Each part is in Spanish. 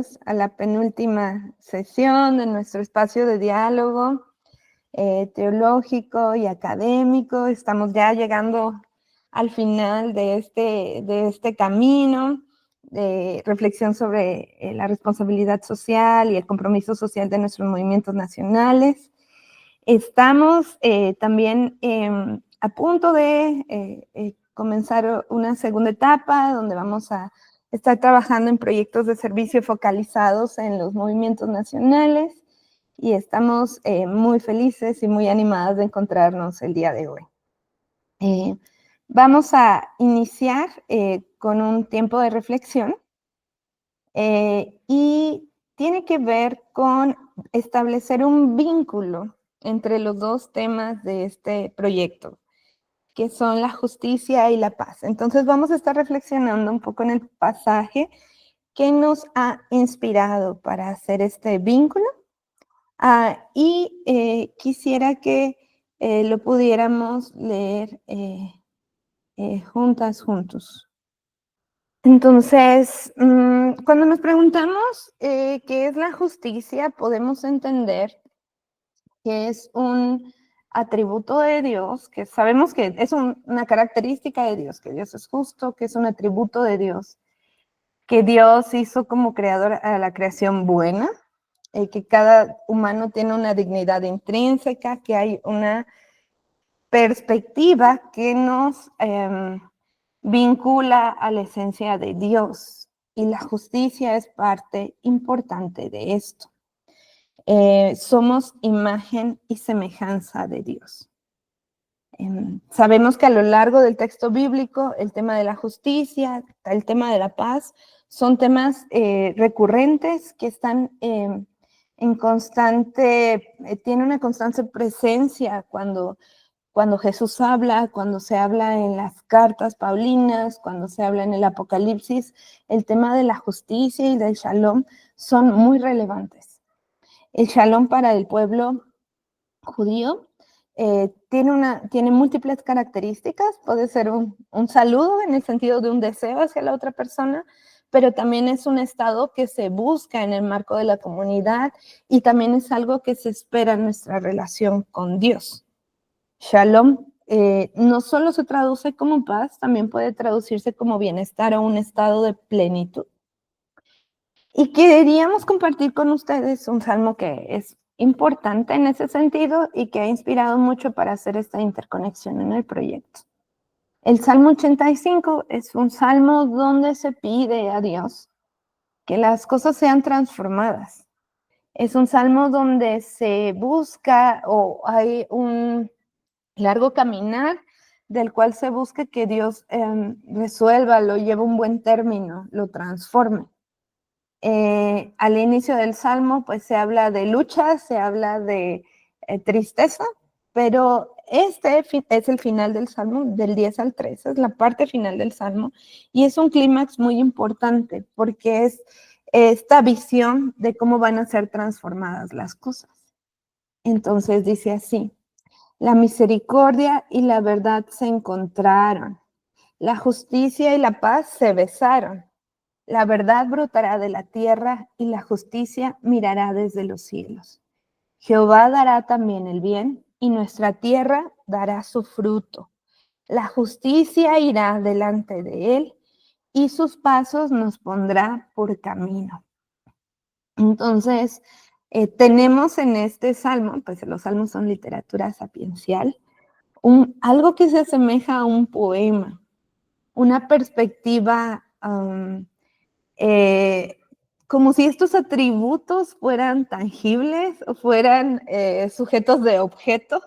bienvenidos a la penúltima sesión de nuestro espacio de diálogo teológico y académico. Estamos ya llegando al final de este camino de reflexión sobre la responsabilidad social y el compromiso social de nuestros movimientos nacionales. Estamos también a punto de comenzar una segunda etapa donde vamos a estar trabajando en proyectos de servicio focalizados en los movimientos nacionales y estamos muy felices y muy animadas de encontrarnos el día de hoy. Vamos a iniciar con un tiempo de reflexión y tiene que ver con establecer un vínculo entre los dos temas de este proyecto, que son la justicia y la paz. Entonces vamos a estar reflexionando un poco en el pasaje que nos ha inspirado para hacer este vínculo. Quisiera que lo pudiéramos leer juntos. Entonces, cuando nos preguntamos qué es la justicia, podemos entender que es un atributo de Dios, que sabemos que es una característica de Dios, que Dios es justo, que es un atributo de Dios, que Dios hizo como creador a la creación buena, que cada humano tiene una dignidad intrínseca, que hay una perspectiva que nos vincula a la esencia de Dios, y la justicia es parte importante de esto. Somos imagen y semejanza de Dios. Sabemos que a lo largo del texto bíblico el tema de la justicia, el tema de la paz, son temas recurrentes que están en constante, tiene una constante presencia cuando Jesús habla, cuando se habla en las cartas paulinas, cuando se habla en el Apocalipsis. El tema de la justicia y del shalom son muy relevantes. El shalom para el pueblo judío tiene múltiples características. Puede ser un saludo en el sentido de un deseo hacia la otra persona, pero también es un estado que se busca en el marco de la comunidad y también es algo que se espera en nuestra relación con Dios. Shalom no solo se traduce como paz, también puede traducirse como bienestar o un estado de plenitud. Y queríamos compartir con ustedes un salmo que es importante en ese sentido y que ha inspirado mucho para hacer esta interconexión en el proyecto. El Salmo 85 es un salmo donde se pide a Dios que las cosas sean transformadas. Es un salmo donde se busca o hay un largo caminar del cual se busca que Dios resuelva, lo lleve a un buen término, lo transforme. Al inicio del Salmo, pues se habla de lucha, se habla de tristeza, pero este es el final del Salmo, del 10 al 13, es la parte final del Salmo, y es un clímax muy importante, porque es esta visión de cómo van a ser transformadas las cosas. Entonces dice así: la misericordia y la verdad se encontraron, la justicia y la paz se besaron. La verdad brotará de la tierra y la justicia mirará desde los cielos. Jehová dará también el bien y nuestra tierra dará su fruto. La justicia irá delante de él y sus pasos nos pondrá por camino. Entonces, tenemos en este salmo, pues los salmos son literatura sapiencial, algo que se asemeja a un poema, una perspectiva como si estos atributos fueran tangibles o fueran sujetos de objeto,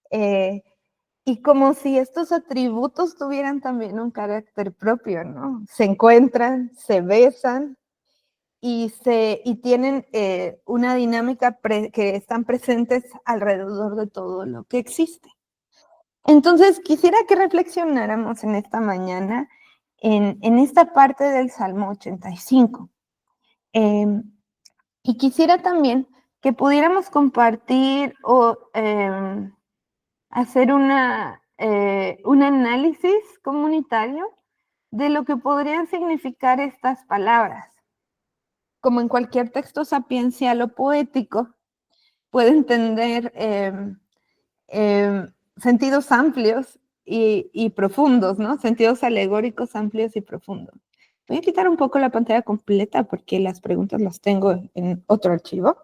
y como si estos atributos tuvieran también un carácter propio, ¿no? Se encuentran, se besan y tienen una dinámica que están presentes alrededor de todo lo que existe. Entonces, quisiera que reflexionáramos en esta mañana en esta parte del Salmo 85. Y quisiera también que pudiéramos compartir o hacer un análisis comunitario de lo que podrían significar estas palabras. como en cualquier texto sapiencial o poético, puede entender sentidos amplios y profundos, ¿no? Sentidos alegóricos amplios y profundos. Voy a quitar un poco la pantalla completa porque las preguntas las tengo en otro archivo.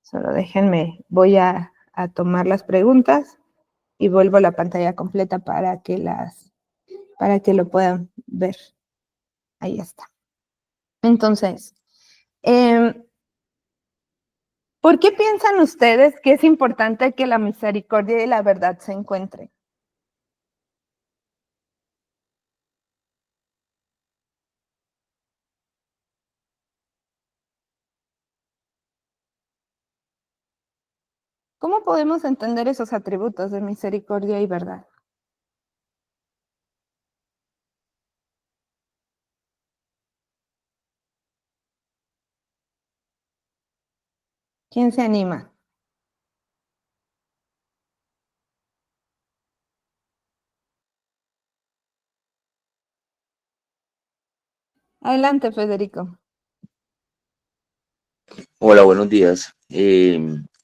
Solo déjenme, voy a tomar las preguntas y vuelvo a la pantalla completa para que lo puedan ver. Ahí está. Entonces, ¿por qué piensan ustedes que es importante que la misericordia y la verdad se encuentren? ¿Cómo podemos entender esos atributos de misericordia y verdad? ¿Quién se anima? Adelante, Federico. Hola, buenos días.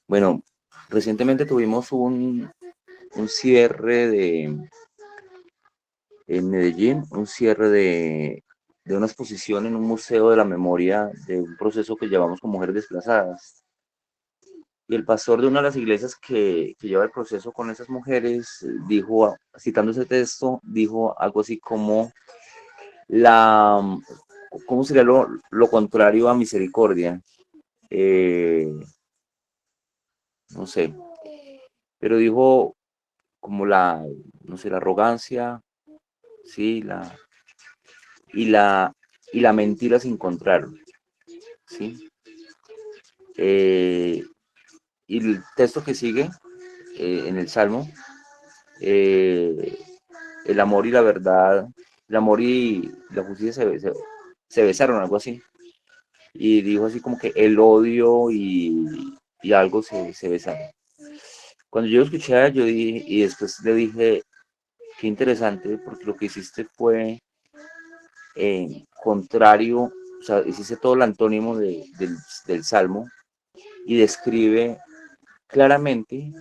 Bueno, recientemente tuvimos un cierre en Medellín, un cierre de una exposición en un museo de la memoria de un proceso que llevamos con mujeres desplazadas. Y el pastor de una de las iglesias que lleva el proceso con esas mujeres dijo, citando ese texto, dijo algo así como la, ¿cómo sería lo contrario a misericordia? Eh, no sé, pero dijo como no sé, la arrogancia, sí, y la, y la mentira se encontraron, sí. Eh, y el texto que sigue en el Salmo, eh, el amor y la verdad, el amor y la justicia se besaron, algo así. Y dijo así como que el odio y algo se besaron. Cuando yo lo escuché, yo dije, y después le dije, qué interesante, porque lo que hiciste fue contrario, o sea, hiciste todo el antónimo del Salmo y describe claramente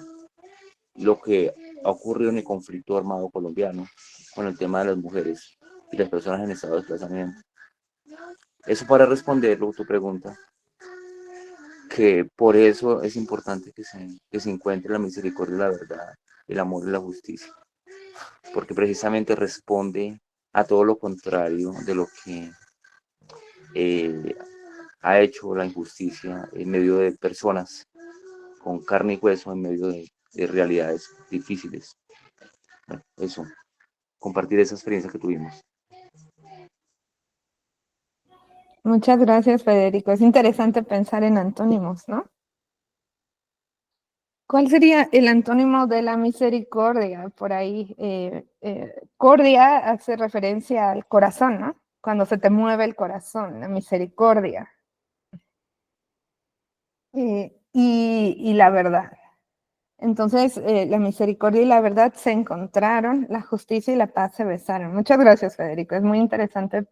lo que ha ocurrido en el conflicto armado colombiano con el tema de las mujeres y las personas en estado de desplazamiento. Eso para responder tu pregunta, que por eso es importante que se encuentre la misericordia y la verdad, el amor y la justicia, porque precisamente responde a todo lo contrario de lo que eh, ha hecho la injusticia en medio de personas con carne y hueso, en medio de realidades difíciles. Bueno, eso, compartir esa experiencia que tuvimos. Muchas gracias, Federico. Es interesante pensar en antónimos, ¿no? ¿Cuál sería el antónimo de la misericordia? Por ahí, cordia hace referencia al corazón, ¿no? Cuando se te mueve el corazón, la misericordia. Y la verdad. Entonces, la misericordia y la verdad se encontraron, la justicia y la paz se besaron. Muchas gracias, Federico. Es muy interesante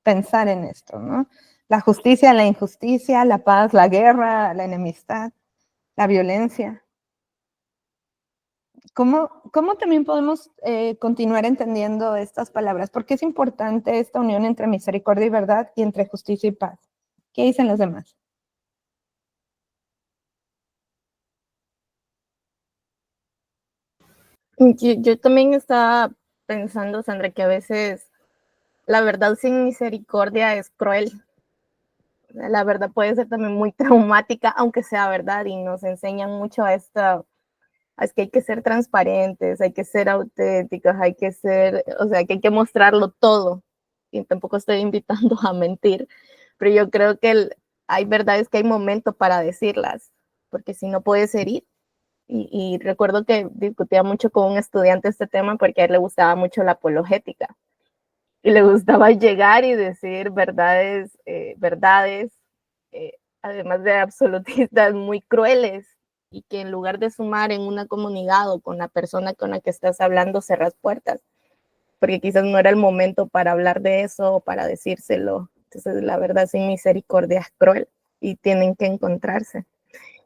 pensar en esto, ¿no? La justicia, la injusticia, la paz, la guerra, la enemistad, la violencia. ¿Cómo también podemos continuar entendiendo estas palabras? ¿Por qué es importante esta unión entre misericordia y verdad y entre justicia y paz? ¿Qué dicen los demás? Yo también estaba pensando, Sandra, que a veces la verdad sin misericordia es cruel. La verdad puede ser también muy traumática, aunque sea verdad, y nos enseñan mucho es que hay que ser transparentes, hay que ser auténticos, hay que ser, o sea, que hay que mostrarlo todo. Y tampoco estoy invitando a mentir, pero yo creo que hay verdades que hay momento para decirlas, porque si no puedes herir. Y recuerdo que discutía mucho con un estudiante este tema porque a él le gustaba mucho la apologética y le gustaba llegar y decir verdades, además de absolutistas muy crueles, y que en lugar de sumar en una comunidad o con la persona con la que estás hablando, cerras puertas, porque quizás no era el momento para hablar de eso o para decírselo. Entonces, la verdad, sin misericordia es cruel. y tienen que encontrarse.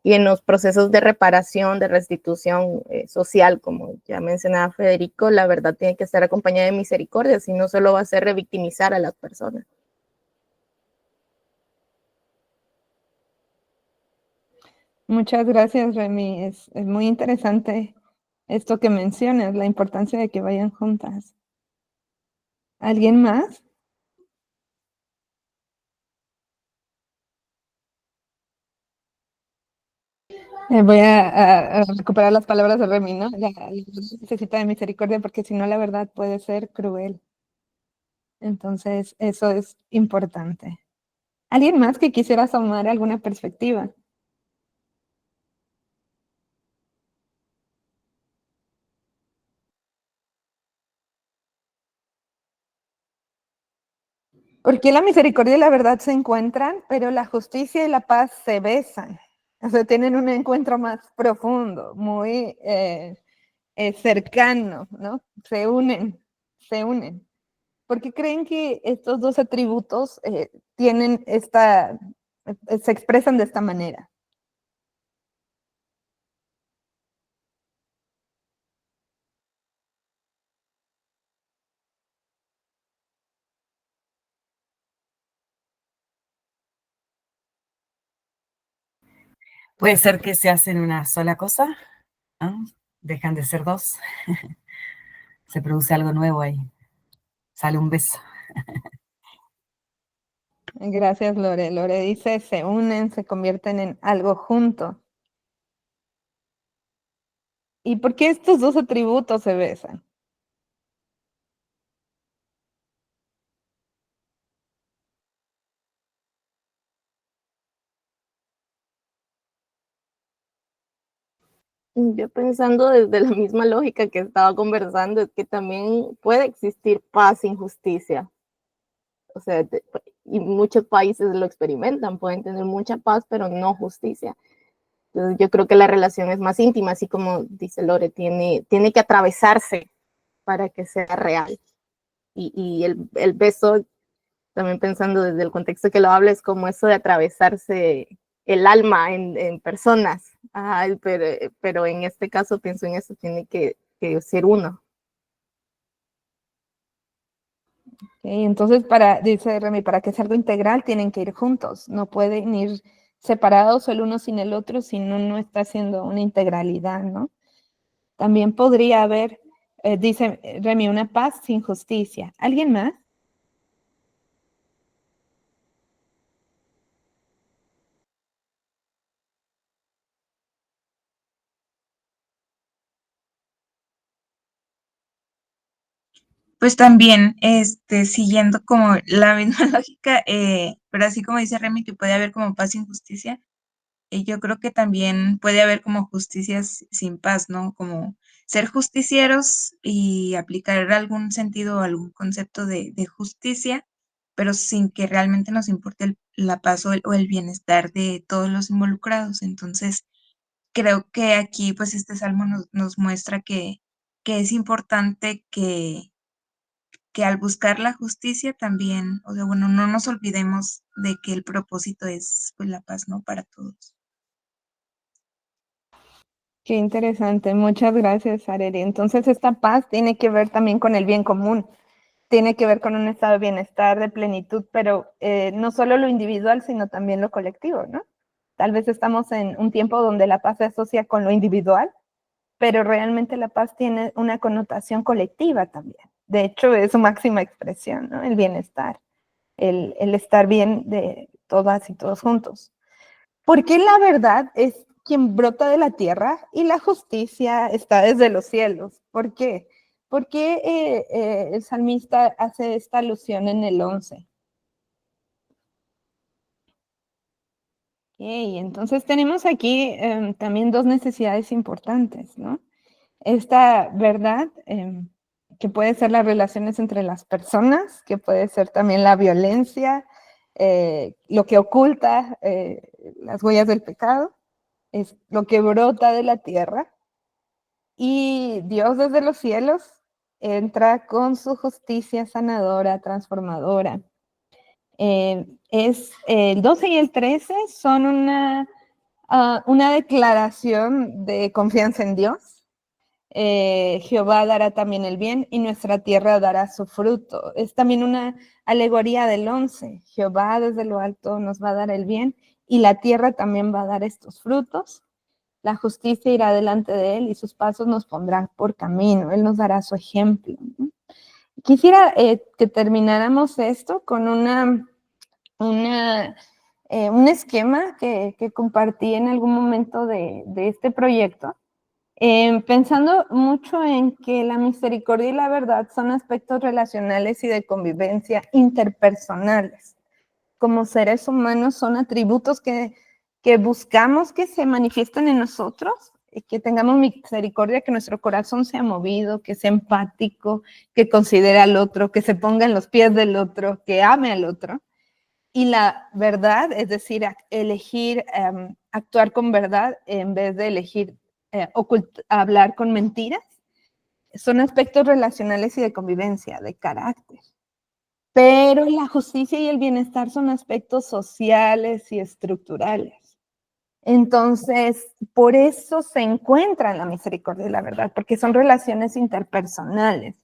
Y en los procesos de reparación, de restitución social, como ya mencionaba Federico, la verdad tiene que estar acompañada de misericordia, si no solo va a ser revictimizar a las personas. Muchas gracias, Remy. Es muy interesante esto que mencionas, la importancia de que vayan juntas. ¿Alguien más? Voy a recuperar las palabras de Remy, ¿no? La necesita de misericordia porque si no, la verdad puede ser cruel. Entonces, eso es importante. ¿Alguien más que quisiera asomar alguna perspectiva? Porque la misericordia y la verdad se encuentran, pero la justicia y la paz se besan. O sea, tienen un encuentro más profundo, muy cercano, ¿no? Se unen, se unen. ¿Por qué creen que estos dos atributos tienen se expresan de esta manera? Puede ser que se hacen una sola cosa, ¿no? Dejan de ser dos, se produce algo nuevo ahí, sale un beso. Gracias, Lore. Lore dice, se unen, se convierten en algo junto. ¿Y por qué estos dos atributos se besan? Yo pensando desde la misma lógica que estaba conversando, es que también puede existir paz sin justicia. O sea, y muchos países lo experimentan, pueden tener mucha paz, pero no justicia. Entonces, yo creo que la relación es más íntima, así como dice Lore, tiene que atravesarse para que sea real. Y el beso, también pensando desde el contexto que lo habla, es como eso de atravesarse el alma en personas. Ay, pero en este caso pienso en eso, tiene que ser uno. Entonces, dice Remy, para que sea algo integral tienen que ir juntos, no pueden ir separados el uno sin el otro, si no, no está haciendo una integralidad, ¿no? También podría haber, dice Remy, una paz sin justicia. ¿Alguien más? Pues también, siguiendo como la misma lógica, pero así como dice Remy, que puede haber como paz sin justicia, yo creo que también puede haber como justicias sin paz, ¿no? Como ser justicieros y aplicar algún sentido o algún concepto de justicia, pero sin que realmente nos importe la paz o el bienestar de todos los involucrados. Entonces, creo que aquí, pues, este salmo nos muestra que es importante que al buscar la justicia también, o sea, bueno, no nos olvidemos de que el propósito es, pues, la paz, ¿no? Para todos. Qué interesante, muchas gracias, Areli. Entonces, esta paz tiene que ver también con el bien común, tiene que ver con un estado de bienestar, de plenitud, pero no solo lo individual, sino también lo colectivo, ¿no? Tal vez estamos en un tiempo donde la paz se asocia con lo individual, pero realmente la paz tiene una connotación colectiva también. De hecho, es su máxima expresión, ¿no? El bienestar, el estar bien de todas y todos juntos. Porque la verdad es quien brota de la tierra y la justicia está desde los cielos. ¿Por qué? Porque el salmista hace esta alusión en el 11. Okay, entonces tenemos aquí también dos necesidades importantes, ¿no? Esta verdad, que puede ser las relaciones entre las personas, que puede ser también la violencia, lo que oculta las huellas del pecado, es lo que brota de la tierra. Y Dios desde los cielos entra con su justicia sanadora, transformadora. Es el 12 y el 13 son una declaración de confianza en Dios. Jehová dará también el bien y nuestra tierra dará su fruto. Es también una alegoría del 11. Jehová desde lo alto nos va a dar el bien y la tierra también va a dar estos frutos. La justicia irá delante de él y sus pasos nos pondrán por camino. Él nos dará su ejemplo. Quisiera que termináramos esto con un esquema que compartí en algún momento de este proyecto, pensando mucho en que la misericordia y la verdad son aspectos relacionales y de convivencia interpersonales. Como seres humanos son atributos que buscamos que se manifiesten en nosotros, y que tengamos misericordia, que nuestro corazón sea movido, que sea empático, que considere al otro, que se ponga en los pies del otro, que ame al otro. Y la verdad, es decir, elegir actuar con verdad en vez de elegir hablar con mentiras, son aspectos relacionales y de convivencia, de carácter. Pero la justicia y el bienestar son aspectos sociales y estructurales. Entonces, por eso se encuentran la misericordia y la verdad, porque son relaciones interpersonales.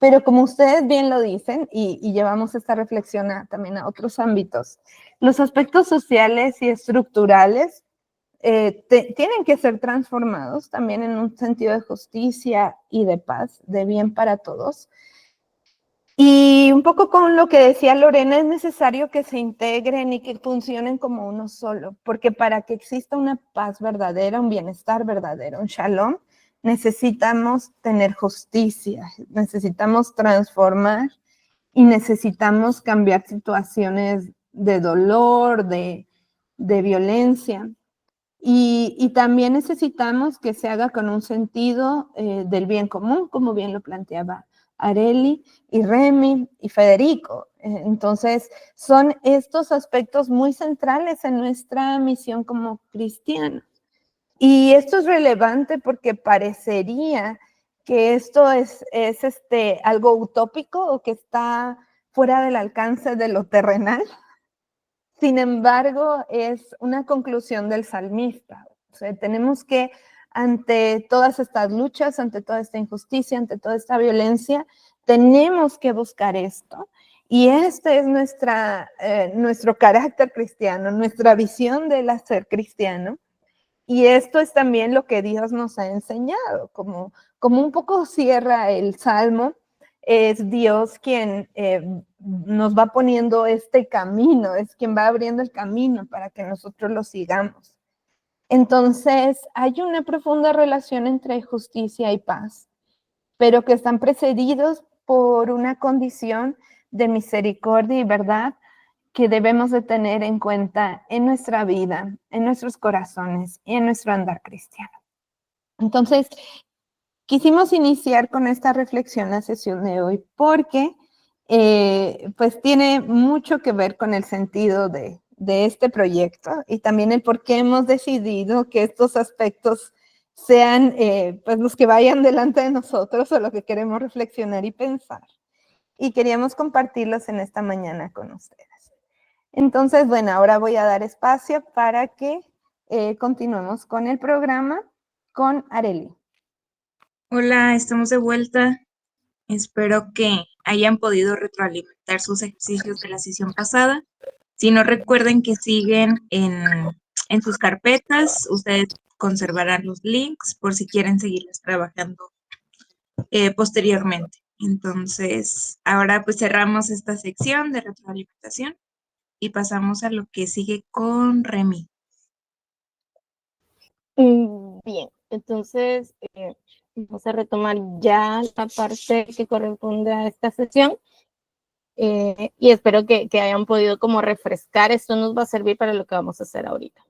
Pero como ustedes bien lo dicen, y llevamos esta reflexión también a otros ámbitos, los aspectos sociales y estructurales tienen que ser transformados también en un sentido de justicia y de paz, de bien para todos. Y un poco con lo que decía Lorena, es necesario que se integren y que funcionen como uno solo, porque para que exista una paz verdadera, un bienestar verdadero, un shalom, necesitamos tener justicia, necesitamos transformar y necesitamos cambiar situaciones de dolor, de violencia. Y también necesitamos que se haga con un sentido del bien común, como bien lo planteaba Areli y Remy y Federico. Entonces, son estos aspectos muy centrales en nuestra misión como cristianos. Y esto es relevante porque parecería que esto es algo utópico o que está fuera del alcance de lo terrenal. Sin embargo, es una conclusión del salmista. O sea, tenemos que, ante todas estas luchas, ante toda esta injusticia, ante toda esta violencia, tenemos que buscar esto. Y este es nuestro carácter cristiano, nuestra visión del ser cristiano. Y esto es también lo que Dios nos ha enseñado, como un poco cierra el Salmo, es Dios quien nos va poniendo este camino, es quien va abriendo el camino para que nosotros lo sigamos. Entonces, hay una profunda relación entre justicia y paz, pero que están precedidos por una condición de misericordia y verdad que debemos de tener en cuenta en nuestra vida, en nuestros corazones y en nuestro andar cristiano. Entonces, quisimos iniciar con esta reflexión la sesión de hoy porque pues tiene mucho que ver con el sentido de este proyecto y también el por qué hemos decidido que estos aspectos sean pues los que vayan delante de nosotros o lo que queremos reflexionar y pensar. Y queríamos compartirlos en esta mañana con ustedes. Entonces, bueno, ahora voy a dar espacio para que continuemos con el programa con Areli. Hola, estamos de vuelta. Espero que hayan podido retroalimentar sus ejercicios de la sesión pasada. Si no, recuerden que siguen en sus carpetas. Ustedes conservarán los links por si quieren seguirles trabajando posteriormente. Entonces, ahora pues cerramos esta sección de retroalimentación y pasamos a lo que sigue con Remy. Bien, entonces vamos a retomar ya la parte que corresponde a esta sesión y espero que hayan podido como refrescar. Esto nos va a servir para lo que vamos a hacer ahorita.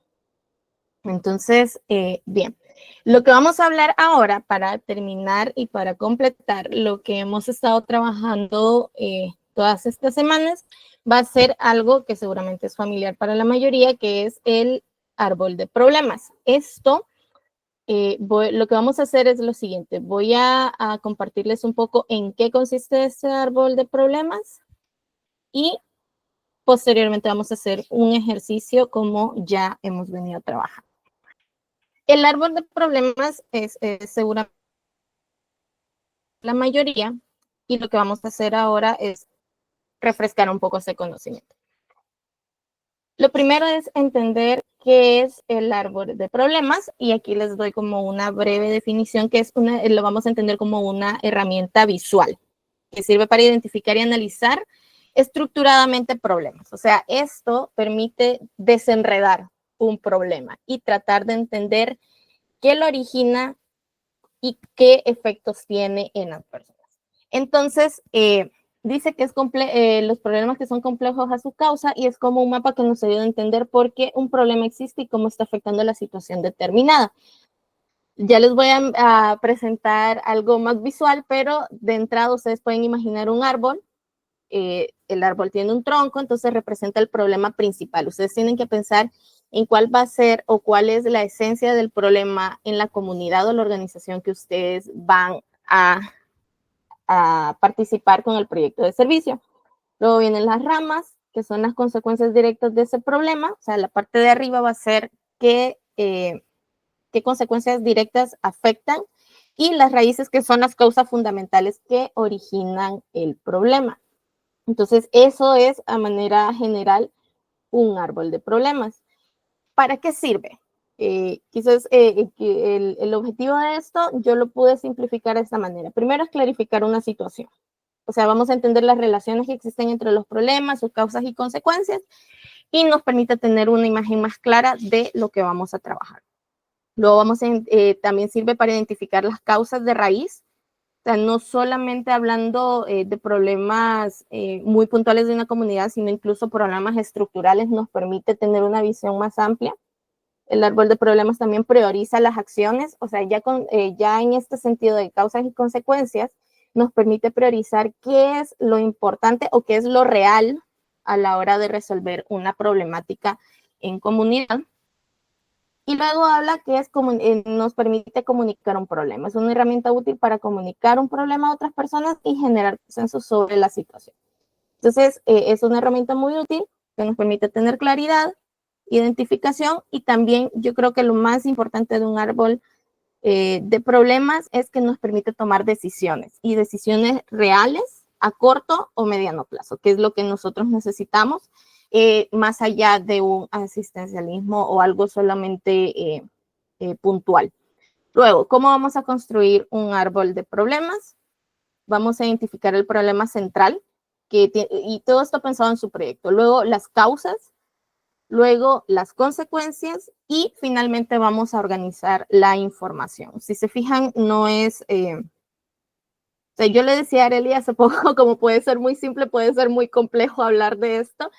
Entonces, bien, lo que vamos a hablar ahora para terminar y para completar lo que hemos estado trabajando todas estas semanas va a ser algo que seguramente es familiar para la mayoría, que es el árbol de problemas. Esto, lo que vamos a hacer es lo siguiente. Voy a compartirles un poco en qué consiste este árbol de problemas y posteriormente vamos a hacer un ejercicio como ya hemos venido trabajando. El árbol de problemas es seguramente la mayoría, y lo que vamos a hacer ahora es refrescar un poco ese conocimiento. Lo primero es entender qué es el árbol de problemas, y aquí les doy como una breve definición, que es lo vamos a entender como una herramienta visual que sirve para identificar y analizar estructuradamente problemas. O sea, esto permite desenredar un problema y tratar de entender qué lo origina y qué efectos tiene en las personas. Entonces, dice que es los problemas que son complejos a su causa, y es como un mapa que nos ayuda a entender por qué un problema existe y cómo está afectando la situación determinada. Ya les voy a presentar algo más visual, pero de entrada ustedes pueden imaginar un árbol. El árbol tiene un tronco, entonces representa el problema principal. Ustedes tienen que pensar en cuál va a ser o cuál es la esencia del problema en la comunidad o la organización que ustedes van a participar con el proyecto de servicio. Luego vienen las ramas, que son las consecuencias directas de ese problema. O sea, la parte de arriba va a ser qué consecuencias directas afectan, y las raíces, que son las causas fundamentales que originan el problema. Entonces, eso es a manera general un árbol de problemas. ¿Para qué sirve? Quizás el objetivo de esto yo lo pude simplificar de esta manera. Primero es clarificar una situación. O sea, vamos a entender las relaciones que existen entre los problemas, sus causas y consecuencias, y nos permite tener una imagen más clara de lo que vamos a trabajar. Luego también sirve para identificar las causas de raíz. O sea, no solamente hablando de problemas muy puntuales de una comunidad, sino incluso problemas estructurales, nos permite tener una visión más amplia. El árbol de problemas también prioriza las acciones, o sea, ya en este sentido de causas y consecuencias, nos permite priorizar qué es lo importante o qué es lo real a la hora de resolver una problemática en comunidad. Y luego habla que nos permite comunicar un problema. Es una herramienta útil para comunicar un problema a otras personas y generar consenso sobre la situación. Entonces, es una herramienta muy útil que nos permite tener claridad, identificación, y también yo creo que lo más importante de un árbol de problemas es que nos permite tomar decisiones, y decisiones reales a corto o mediano plazo, que es lo que nosotros necesitamos, más allá de un asistencialismo o algo solamente puntual. Luego, ¿cómo vamos a construir un árbol de problemas? Vamos a identificar el problema central, y todo esto pensado en su proyecto. Luego, las causas, luego las consecuencias, y finalmente vamos a organizar la información. Si se fijan, no es... O sea, yo le decía a Arely hace poco, como puede ser muy simple, puede ser muy complejo hablar de esto,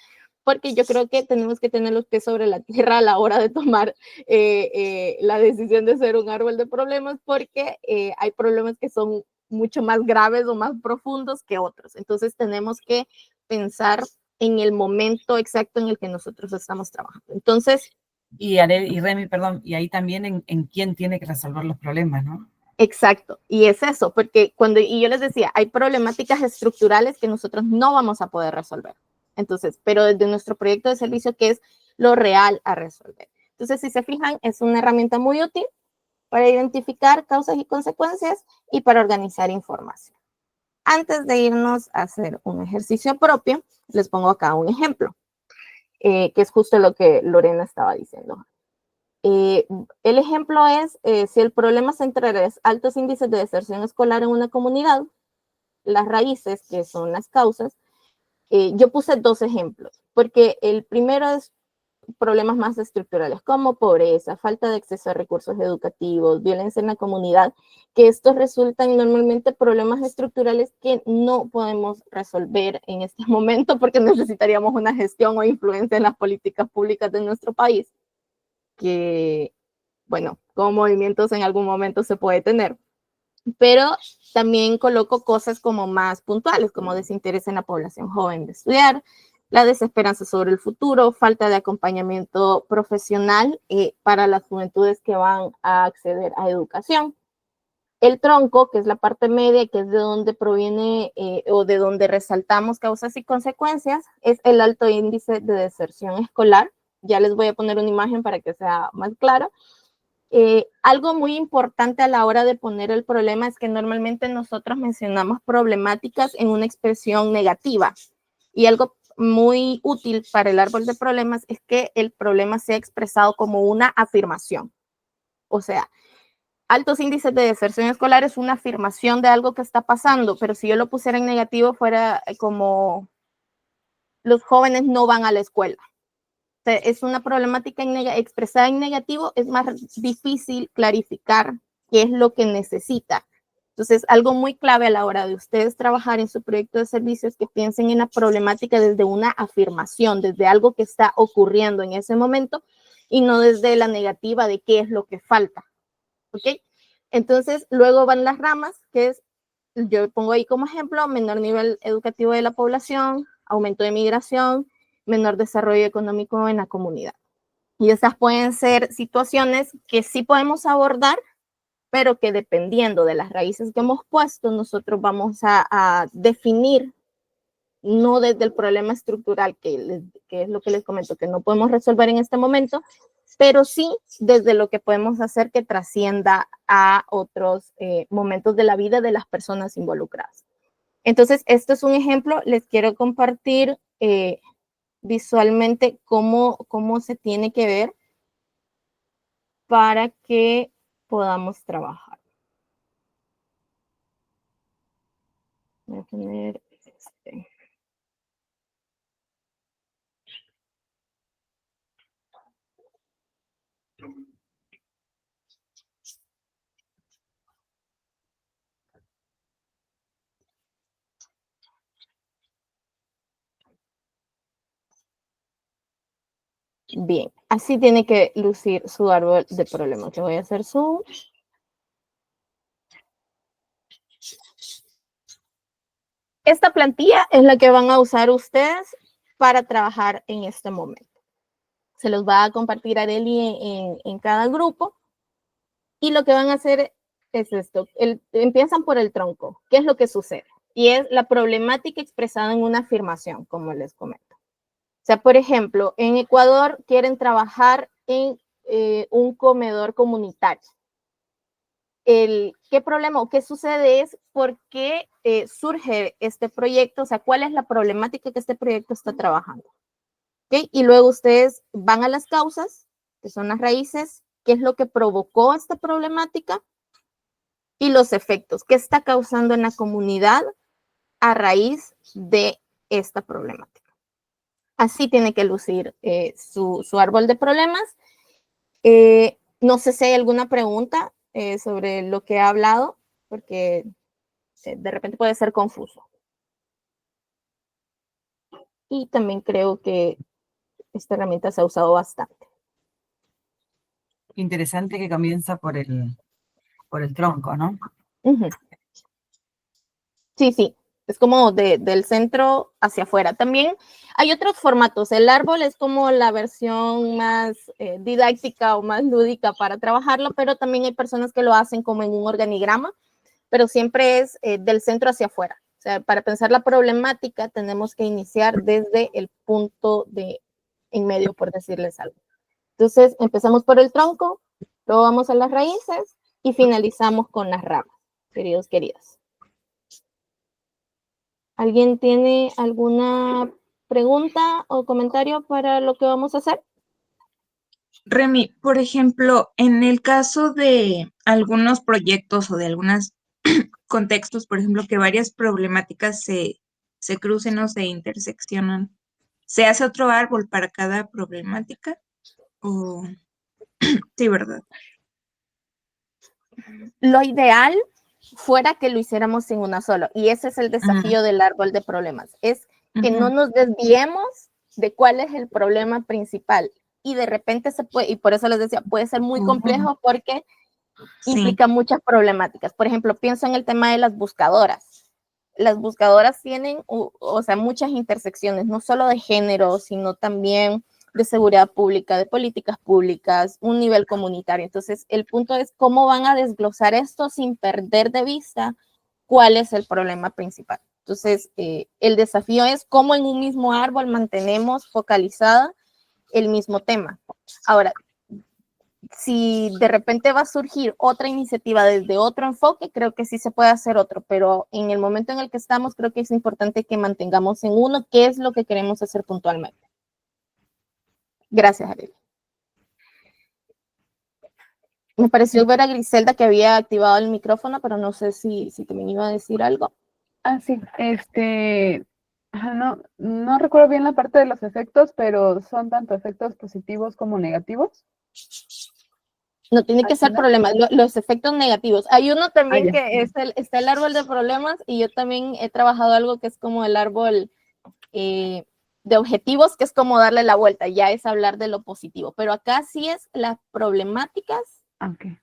porque yo creo que tenemos que tener los pies sobre la tierra a la hora de tomar la decisión de ser un árbol de problemas, porque hay problemas que son mucho más graves o más profundos que otros. Entonces tenemos que pensar en el momento exacto en el que nosotros estamos trabajando. Entonces... Y Remy, perdón, y ahí también en quién tiene que resolver los problemas, ¿no? Exacto, y es eso, porque y yo les decía, hay problemáticas estructurales que nosotros no vamos a poder resolver. Entonces, pero desde nuestro proyecto de servicio, ¿qué es lo real a resolver? Entonces, si se fijan, es una herramienta muy útil para identificar causas y consecuencias y para organizar información. Antes de irnos a hacer un ejercicio propio, les pongo acá un ejemplo, que es justo lo que Lorena estaba diciendo. El ejemplo es, si el problema central es altos índices de deserción escolar en una comunidad, las raíces, que son las causas, yo puse dos ejemplos, porque el primero es problemas más estructurales, como pobreza, falta de acceso a recursos educativos, violencia en la comunidad, que estos resultan normalmente problemas estructurales que no podemos resolver en este momento, porque necesitaríamos una gestión o influencia en las políticas públicas de nuestro país, que, bueno, como movimientos en algún momento se puede tener. Pero también coloco cosas como más puntuales, como desinterés en la población joven de estudiar, la desesperanza sobre el futuro, falta de acompañamiento profesional para las juventudes que van a acceder a educación. El tronco, que es la parte media, que es de donde proviene o de donde resaltamos causas y consecuencias, es el alto índice de deserción escolar. Ya les voy a poner una imagen para que sea más claro. Algo muy importante a la hora de poner el problema es que normalmente nosotros mencionamos problemáticas en una expresión negativa. Y algo muy útil para el árbol de problemas es que el problema sea expresado como una afirmación. O sea, altos índices de deserción escolar es una afirmación de algo que está pasando, pero si yo lo pusiera en negativo fuera como los jóvenes no van a la escuela. O sea, es una problemática expresada en negativo, es más difícil clarificar qué es lo que necesita. Entonces, algo muy clave a la hora de ustedes trabajar en su proyecto de servicios, que piensen en la problemática desde una afirmación, desde algo que está ocurriendo en ese momento y no desde la negativa de qué es lo que falta. ¿Ok? Entonces, luego van las ramas, que es, yo pongo ahí como ejemplo, menor nivel educativo de la población, aumento de migración, menor desarrollo económico en la comunidad. Y esas pueden ser situaciones que sí podemos abordar, pero que dependiendo de las raíces que hemos puesto, nosotros vamos a definir, no desde el problema estructural, que es lo que les comento, que no podemos resolver en este momento, pero sí desde lo que podemos hacer que trascienda a otros momentos de la vida de las personas involucradas. Entonces, esto es un ejemplo, les quiero compartir visualmente cómo se tiene que ver para que podamos trabajar. Voy a poner este. Bien, así tiene que lucir su árbol de problemas. Le voy a hacer zoom. Esta plantilla es la que van a usar ustedes para trabajar en este momento. Se los va a compartir Arely en cada grupo. Y lo que van a hacer es esto. Empiezan por el tronco. ¿Qué es lo que sucede? Y es la problemática expresada en una afirmación, como les comento. O sea, por ejemplo, en Ecuador quieren trabajar en un comedor comunitario. ¿Qué problema o qué sucede es por qué surge este proyecto? O sea, ¿cuál es la problemática que este proyecto está trabajando? ¿Okay? Y luego ustedes van a las causas, que son las raíces, qué es lo que provocó esta problemática y los efectos, qué está causando en la comunidad a raíz de esta problemática. Así tiene que lucir su árbol de problemas. No sé si hay alguna pregunta sobre lo que he hablado, porque de repente puede ser confuso. Y también creo que esta herramienta se ha usado bastante. Interesante que comienza por el tronco, ¿no? Uh-huh. Sí, sí, es como del centro hacia afuera. También hay otros formatos. El árbol es como la versión más didáctica o más lúdica para trabajarlo, pero también hay personas que lo hacen como en un organigrama, pero siempre es del centro hacia afuera. O sea, para pensar la problemática tenemos que iniciar desde el punto de en medio, por decirles algo. Entonces, empezamos por el tronco, luego vamos a las raíces y finalizamos con las ramas, queridos, queridas. ¿Alguien tiene alguna pregunta o comentario para lo que vamos a hacer? Remy, por ejemplo, en el caso de algunos proyectos o de algunos contextos, por ejemplo, que varias problemáticas se crucen o se interseccionan, ¿se hace otro árbol para cada problemática? ¿O sí, verdad? Lo ideal fuera que lo hiciéramos en una sola, y ese es el desafío del árbol de problemas, es que no nos desviemos de cuál es el problema principal, y de repente se puede, y por eso les decía, puede ser muy complejo porque implica muchas problemáticas. Por ejemplo, pienso en el tema de las buscadoras. Las buscadoras tienen, o sea, muchas intersecciones, no solo de género, sino también de seguridad pública, de políticas públicas, un nivel comunitario. Entonces, el punto es cómo van a desglosar esto sin perder de vista cuál es el problema principal. Entonces, el desafío es cómo en un mismo árbol mantenemos focalizada el mismo tema. Ahora, si de repente va a surgir otra iniciativa desde otro enfoque, creo que sí se puede hacer otro, pero en el momento en el que estamos, creo que es importante que mantengamos en uno qué es lo que queremos hacer puntualmente. Gracias, Ariel. Me pareció ver a Griselda que había activado el micrófono, pero no sé si también iba a decir algo. Ah, sí, no recuerdo bien la parte de los efectos, pero son tanto efectos positivos como negativos. No tiene que ser problemas, los efectos negativos. Hay uno también ya. que está el árbol de problemas, y yo también he trabajado algo que es como el árbol de objetivos, que es como darle la vuelta, ya es hablar de lo positivo. Pero acá sí es las problemáticas. Okay.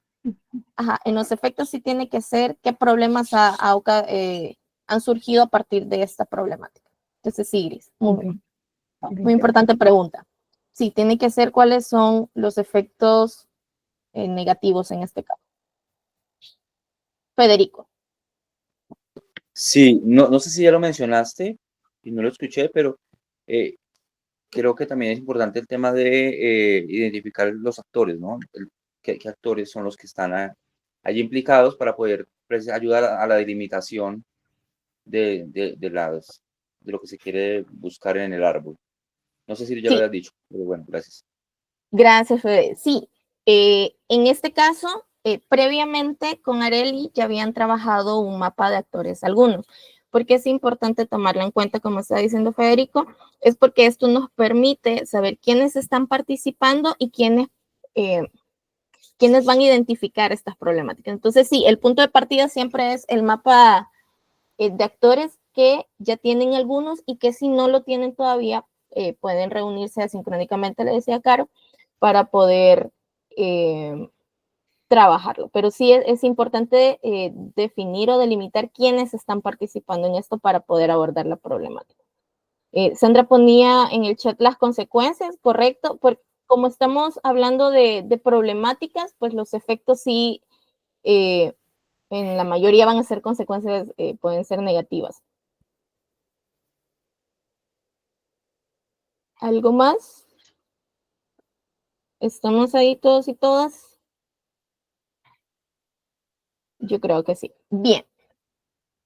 Ajá, en los efectos sí tiene que ser qué problemas han surgido a partir de esta problemática. Entonces sí, Gris, muy importante pregunta. Sí, tiene que ser cuáles son los efectos negativos en este caso. Federico. Sí, no sé si ya lo mencionaste y no lo escuché, pero creo que también es importante el tema de identificar los actores, ¿no? ¿Qué actores son los que están allí implicados para poder ayudar a la delimitación de lo que se quiere buscar en el árbol? No sé si ya lo habías dicho, pero bueno, gracias. Gracias, Fede. Sí, en este caso, previamente con Arely ya habían trabajado un mapa de actores algunos. Porque es importante tomarlo en cuenta, como está diciendo Federico, es porque esto nos permite saber quiénes están participando y quiénes van a identificar estas problemáticas. Entonces, sí, el punto de partida siempre es el mapa de actores que ya tienen algunos, y que si no lo tienen todavía, pueden reunirse asincrónicamente, le decía Caro, para poder trabajarlo. Pero sí es importante definir o delimitar quiénes están participando en esto para poder abordar la problemática. Sandra ponía en el chat las consecuencias, correcto, porque como estamos hablando de problemáticas, pues los efectos sí, en la mayoría van a ser consecuencias, pueden ser negativas. ¿Algo más? ¿Estamos ahí todos y todas? Yo creo que sí. Bien.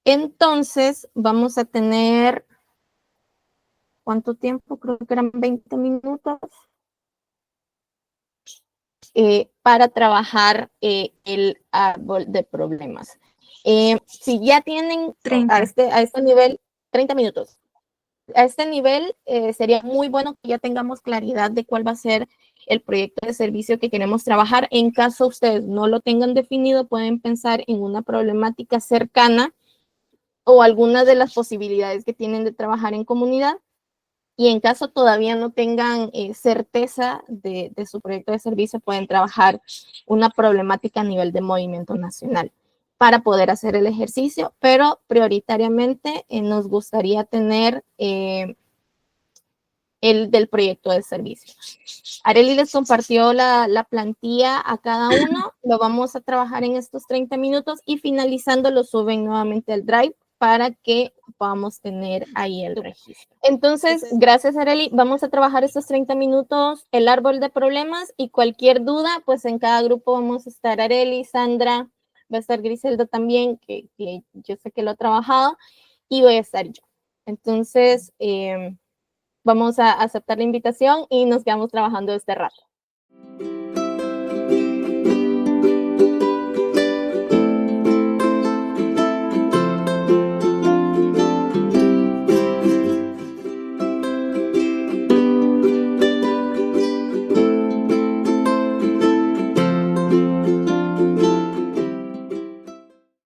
Entonces, vamos a tener, ¿cuánto tiempo? Creo que eran 20 minutos para trabajar el árbol de problemas. Si ya tienen 30. a este nivel, 30 minutos. A este nivel sería muy bueno que ya tengamos claridad de cuál va a ser el proyecto de servicio que queremos trabajar. En caso ustedes no lo tengan definido, pueden pensar en una problemática cercana o algunas de las posibilidades que tienen de trabajar en comunidad. Y en caso todavía no tengan certeza de su proyecto de servicio, pueden trabajar una problemática a nivel de movimiento nacional para poder hacer el ejercicio, pero prioritariamente nos gustaría tener el del proyecto de servicio. Arely les compartió la plantilla a cada uno, lo vamos a trabajar en estos 30 minutos y finalizando lo suben nuevamente al Drive para que podamos tener ahí el registro. Entonces, gracias Arely, vamos a trabajar estos 30 minutos el árbol de problemas, y cualquier duda, pues en cada grupo vamos a estar Arely, Sandra, va a estar Griselda también, que yo sé que lo ha trabajado, y voy a estar yo. Entonces, vamos a aceptar la invitación y nos quedamos trabajando este rato.